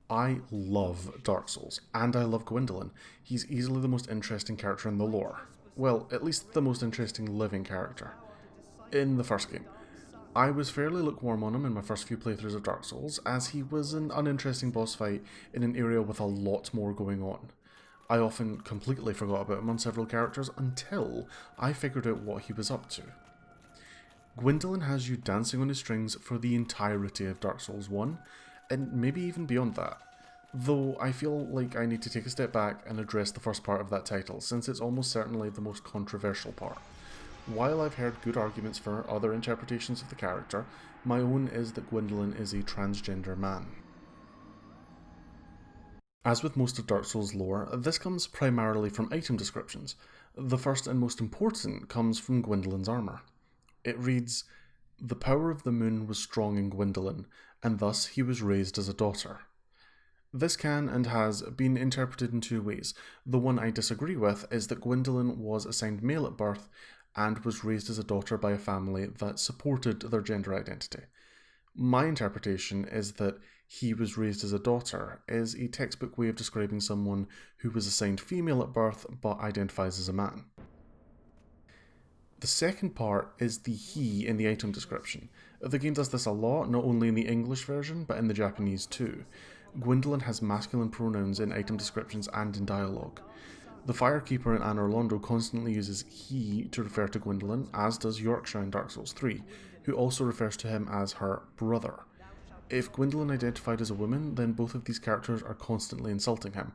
I love Dark Souls, and I love Gwyndolin. He's easily the most interesting character in the lore. Well, at least the most interesting living character. In the first game. I was fairly lukewarm on him in my first few playthroughs of Dark Souls, as he was an uninteresting boss fight in an area with a lot more going on. I often completely forgot about him on several characters until I figured out what he was up to. Gwyndolin has you dancing on his strings for the entirety of Dark Souls 1, and maybe even beyond that. Though I feel like I need to take a step back and address the first part of that title, since it's almost certainly the most controversial part. While I've heard good arguments for other interpretations of the character, my own is that Gwyndolin is a transgender man. As with most of Dark Souls lore, this comes primarily from item descriptions. The first and most important comes from Gwyndolin's armour. It reads, "The power of the moon was strong in Gwyndolin, and thus he was raised as a daughter." This can and has been interpreted in two ways. The one I disagree with is that Gwyndolin was assigned male at birth and was raised as a daughter by a family that supported their gender identity. My interpretation is that he was raised as a daughter is a textbook way of describing someone who was assigned female at birth but identifies as a man. The second part is the he in the item description. The game does this a lot, not only in the English version, but in the Japanese too. Gwyndolin has masculine pronouns in item descriptions and in dialogue. The Firekeeper in Anor Londo constantly uses he to refer to Gwyndolin, as does Yorkshire in Dark Souls 3, who also refers to him as her brother. If Gwyndolin identified as a woman, then both of these characters are constantly insulting him.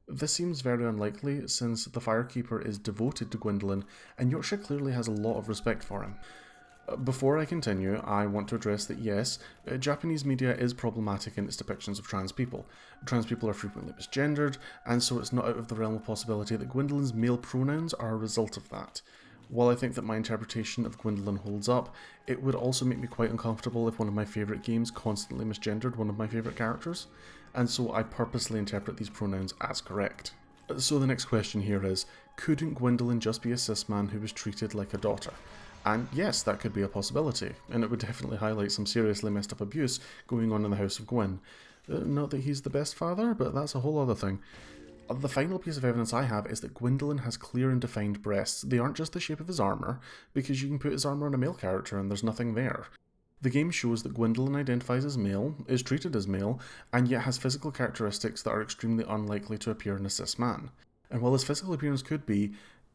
This seems very unlikely, since the Firekeeper is devoted to Gwyndolin, and Yorkshire clearly has a lot of respect for him. Before I continue, I want to address that yes, Japanese media is problematic in its depictions of trans people. Trans people are frequently misgendered, and so it's not out of the realm of possibility that Gwyndolин's male pronouns are a result of that. While I think that my interpretation of Gwyndolin holds up, it would also make me quite uncomfortable if one of my favourite games constantly misgendered one of my favourite characters, and so I purposely interpret these pronouns as correct. So the next question here is, couldn't Gwyndolin just be a cis man who was treated like a daughter? And yes, that could be a possibility, and it would definitely highlight some seriously messed up abuse going on in the House of Gwyn. Not that he's the best father, but that's a whole other thing. The final piece of evidence I have is that Gwyndolin has clear and defined breasts. They aren't just the shape of his armour, because you can put his armour on a male character and there's nothing there. The game shows that Gwyndolin identifies as male, is treated as male, and yet has physical characteristics that are extremely unlikely to appear in a cis man. And while his physical appearance could be,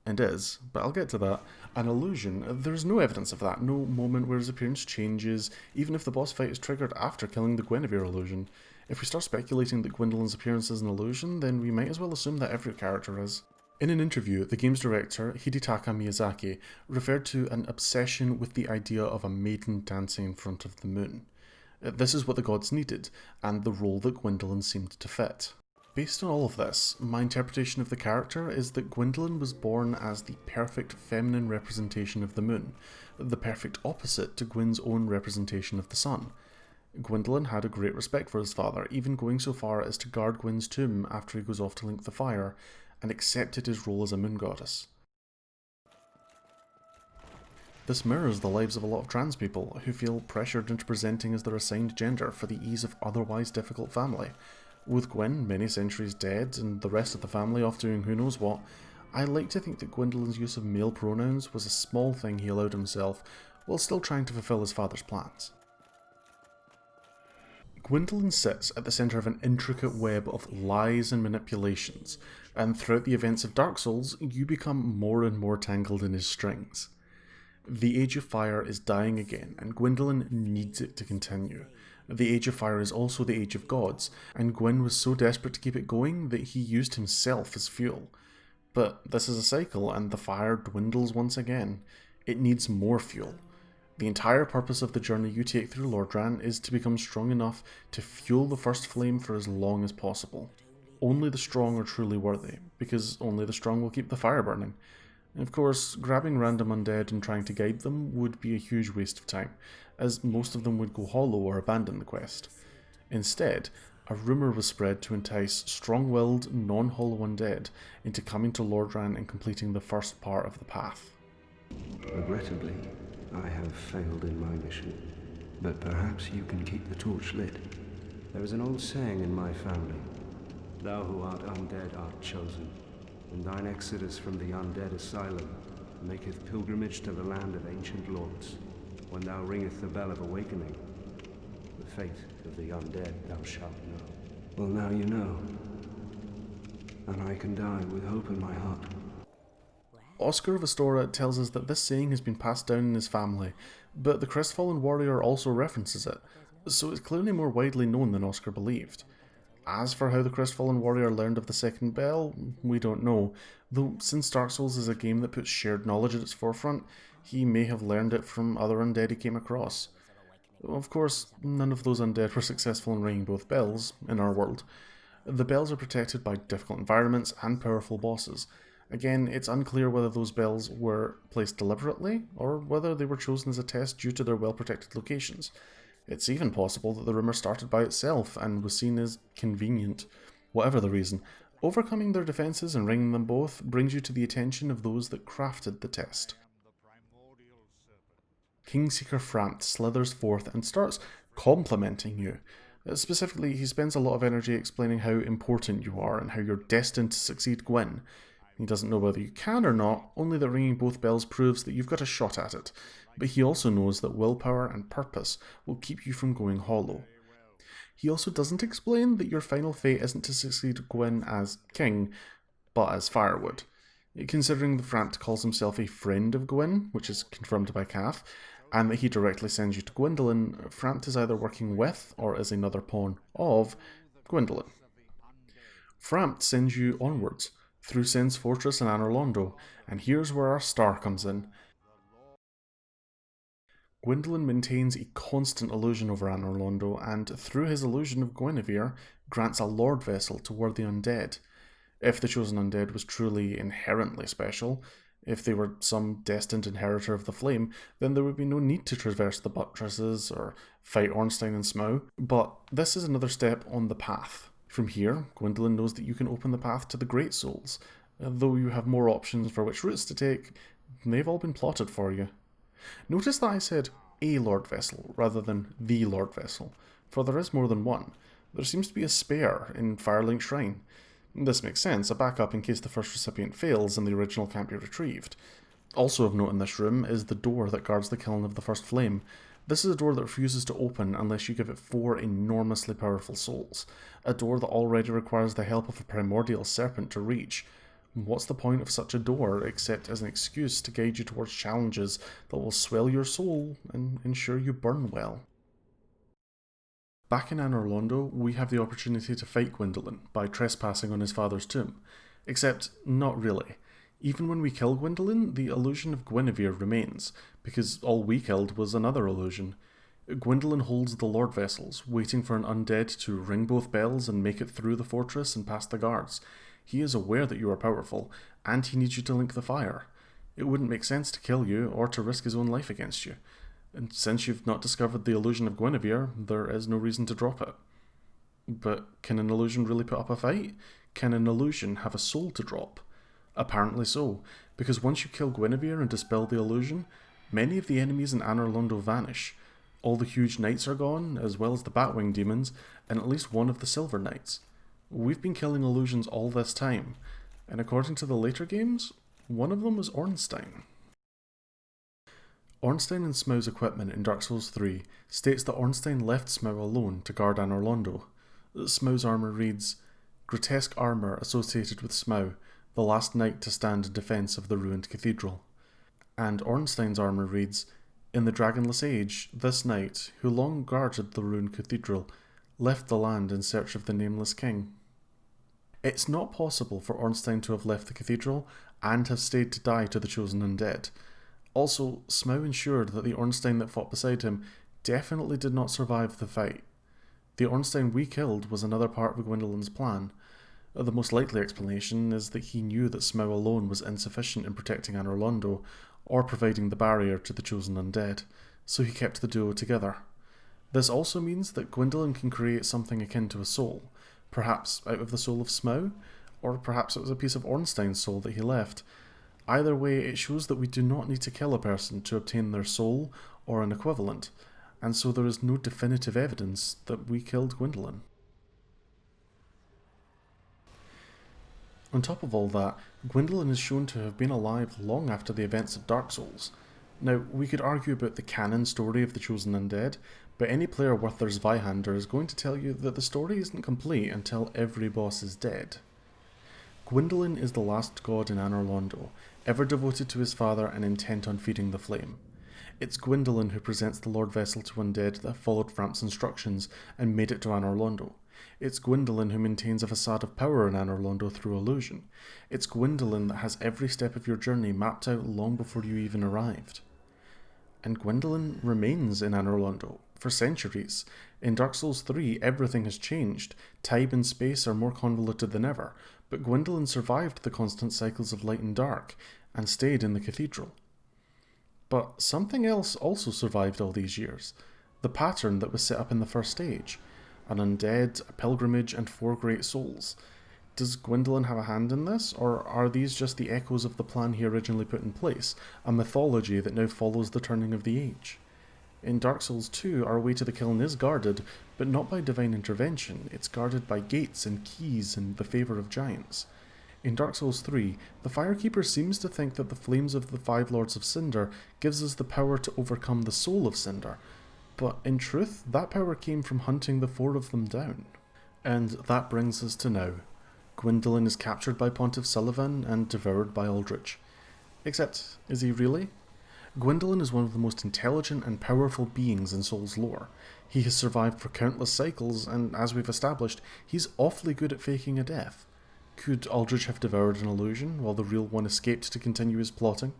and is, but I'll get to that, an illusion, there's no evidence of that, no moment where his appearance changes, even if the boss fight is triggered after killing the Guinevere illusion. If we start speculating that Gwyndolин's appearance is an illusion, then we might as well assume that every character is. In an interview, the game's director, Hidetaka Miyazaki, referred to an obsession with the idea of a maiden dancing in front of the moon. This is what the gods needed, and the role that Gwyndolin seemed to fit. Based on all of this, my interpretation of the character is that Gwyndolin was born as the perfect feminine representation of the moon, the perfect opposite to Gwyn's own representation of the sun. Gwyndolin had a great respect for his father, even going so far as to guard Gwyn's tomb after he goes off to link the fire, and accepted his role as a moon goddess. This mirrors the lives of a lot of trans people, who feel pressured into presenting as their assigned gender for the ease of otherwise difficult family. With Gwyn many centuries dead, and the rest of the family off doing who knows what, I like to think that Gwyndolин's use of male pronouns was a small thing he allowed himself, while still trying to fulfill his father's plans. Gwyndolin sits at the centre of an intricate web of lies and manipulations, and throughout the events of Dark Souls, you become more and more tangled in his strings. The Age of Fire is dying again, and Gwyndolin needs it to continue. The Age of Fire is also the Age of Gods, and Gwyn was so desperate to keep it going that he used himself as fuel. But this is a cycle, and the fire dwindles once again. It needs more fuel. The entire purpose of the journey you take through Lordran is to become strong enough to fuel the first flame for as long as possible. Only the strong are truly worthy, because only the strong will keep the fire burning. Of course, grabbing random undead and trying to guide them would be a huge waste of time, as most of them would go hollow or abandon the quest. Instead, a rumour was spread to entice strong-willed, non-hollow undead into coming to Lordran and completing the first part of the path. Regrettably, I have failed in my mission, but perhaps you can keep the torch lit. There is an old saying in my family, thou who art undead art chosen, and thine exodus from the undead asylum maketh pilgrimage to the land of ancient lords. When thou ringeth the bell of awakening, the fate of the undead thou shalt know. Well, now you know, and I can die with hope in my heart. Oscar of Astora tells us that this saying has been passed down in his family, but the Crestfallen Warrior also references it, so it's clearly more widely known than Oscar believed. As for how the Crestfallen Warrior learned of the second bell, we don't know, though since Dark Souls is a game that puts shared knowledge at its forefront, he may have learned it from other undead he came across. Of course, none of those undead were successful in ringing both bells, in our world. The bells are protected by difficult environments and powerful bosses. Again, it's unclear whether those bells were placed deliberately, or whether they were chosen as a test due to their well-protected locations. It's even possible that the rumour started by itself and was seen as convenient. Whatever the reason, overcoming their defences and ringing them both brings you to the attention of those that crafted the test. Kingseeker Frampt slithers forth and starts complimenting you. Specifically, he spends a lot of energy explaining how important you are and how you're destined to succeed Gwyn. He doesn't know whether you can or not, only that ringing both bells proves that you've got a shot at it, but he also knows that willpower and purpose will keep you from going hollow. He also doesn't explain that your final fate isn't to succeed Gwyn as king, but as firewood. Considering that Frampt calls himself a friend of Gwyn, which is confirmed by Calf, and that he directly sends you to Gwyndolin, Frampt is either working with, or is another pawn of, Gwyndolin. Frampt sends you onwards, through Sen's Fortress and Anor Londo, and here's where our star comes in. Gwyndolin maintains a constant illusion over Anor Londo, and through his illusion of Guinevere, grants a Lord Vessel to worthy undead. If the chosen undead was truly inherently special, if they were some destined inheritor of the flame, then there would be no need to traverse the buttresses or fight Ornstein and Smough, but this is another step on the path. From here, Gwyndolin knows that you can open the path to the Great Souls. Though you have more options for which routes to take, they've all been plotted for you. Notice that I said a Lord Vessel rather than the Lord Vessel, for there is more than one. There seems to be a spare in Firelink Shrine. This makes sense, a backup in case the first recipient fails and the original can't be retrieved. Also of note in this room is the door that guards the kiln of the first flame. This is a door that refuses to open unless you give it 4 enormously powerful souls, a door that already requires the help of a primordial serpent to reach. What's the point of such a door except as an excuse to guide you towards challenges that will swell your soul and ensure you burn well? Back in Anor Londo, we have the opportunity to fight Gwyndolin by trespassing on his father's tomb. Except, not really. Even when we kill Gwyndolin, the illusion of Guinevere remains, because all we killed was another illusion. Gwyndolin holds the Lord Vessels, waiting for an undead to ring both bells and make it through the fortress and past the guards. He is aware that you are powerful, and he needs you to link the fire. It wouldn't make sense to kill you, or to risk his own life against you. And since you've not discovered the illusion of Guinevere, there is no reason to drop it. But can an illusion really put up a fight? Can an illusion have a soul to drop? Apparently so, because once you kill Guinevere and dispel the illusion, many of the enemies in Anor Londo vanish. All the huge knights are gone, as well as the Batwing demons, and at least one of the Silver Knights. We've been killing illusions all this time, and according to the later games, one of them was Ornstein. Ornstein and Smough's equipment in Dark Souls 3 states that Ornstein left Smough alone to guard Anor Londo. Smough's armour reads, "Grotesque armour associated with Smough, the last knight to stand in defence of the ruined cathedral." And Ornstein's armour reads, "In the Dragonless Age, this knight, who long guarded the ruined cathedral, left the land in search of the nameless king." It's not possible for Ornstein to have left the cathedral and have stayed to die to the chosen undead. Also, Smough ensured that the Ornstein that fought beside him definitely did not survive the fight. The Ornstein we killed was another part of Gwyndolin's plan. The most likely explanation is that he knew that Smough alone was insufficient in protecting Anor Londo, or providing the barrier to the chosen undead, so he kept the duo together. This also means that Gwyndolin can create something akin to a soul, perhaps out of the soul of Smough, or perhaps it was a piece of Ornstein's soul that he left. Either way, it shows that we do not need to kill a person to obtain their soul or an equivalent, and so there is no definitive evidence that we killed Gwyndolin. On top of all that, Gwyndolin is shown to have been alive long after the events of Dark Souls. Now, we could argue about the canon story of the Chosen Undead, but any player worth their Zweihander is going to tell you that the story isn't complete until every boss is dead. Gwyndolin is the last god in Anor Londo, ever devoted to his father and intent on feeding the flame. It's Gwyndolin who presents the Lord Vessel to undead that followed Framp's instructions and made it to Anor Londo. It's Gwyndolin who maintains a facade of power in Anor Londo through illusion. It's Gwyndolin that has every step of your journey mapped out long before you even arrived. And Gwyndolin remains in Anor Londo for centuries. In Dark Souls 3, everything has changed. Time and space are more convoluted than ever, but Gwyndolin survived the constant cycles of light and dark and stayed in the cathedral. But something else also survived all these years. The pattern that was set up in the first stage. An undead, a pilgrimage, and 4 great souls. Does Gwyndolin have a hand in this, or are these just the echoes of the plan he originally put in place, a mythology that now follows the turning of the age? In Dark Souls 2, our way to the kiln is guarded, but not by divine intervention. It's guarded by gates and keys and the favour of giants. In Dark Souls 3, the Firekeeper seems to think that the flames of the 5 Lords of Cinder gives us the power to overcome the soul of Cinder, but in truth, that power came from hunting the 4 of them down. And that brings us to now. Gwyndolin is captured by Pontiff Sullivan and devoured by Aldrich. Except, is he really? Gwyndolin is one of the most intelligent and powerful beings in Souls lore. He has survived for countless cycles, and as we've established, he's awfully good at faking a death. Could Aldrich have devoured an illusion, while the real one escaped to continue his plotting?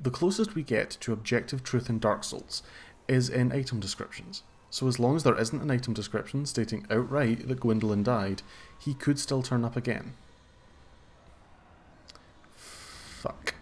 The closest we get to objective truth in Dark Souls is in item descriptions. So as long as there isn't an item description stating outright that Gwyndolin died, he could still turn up again. Fuck.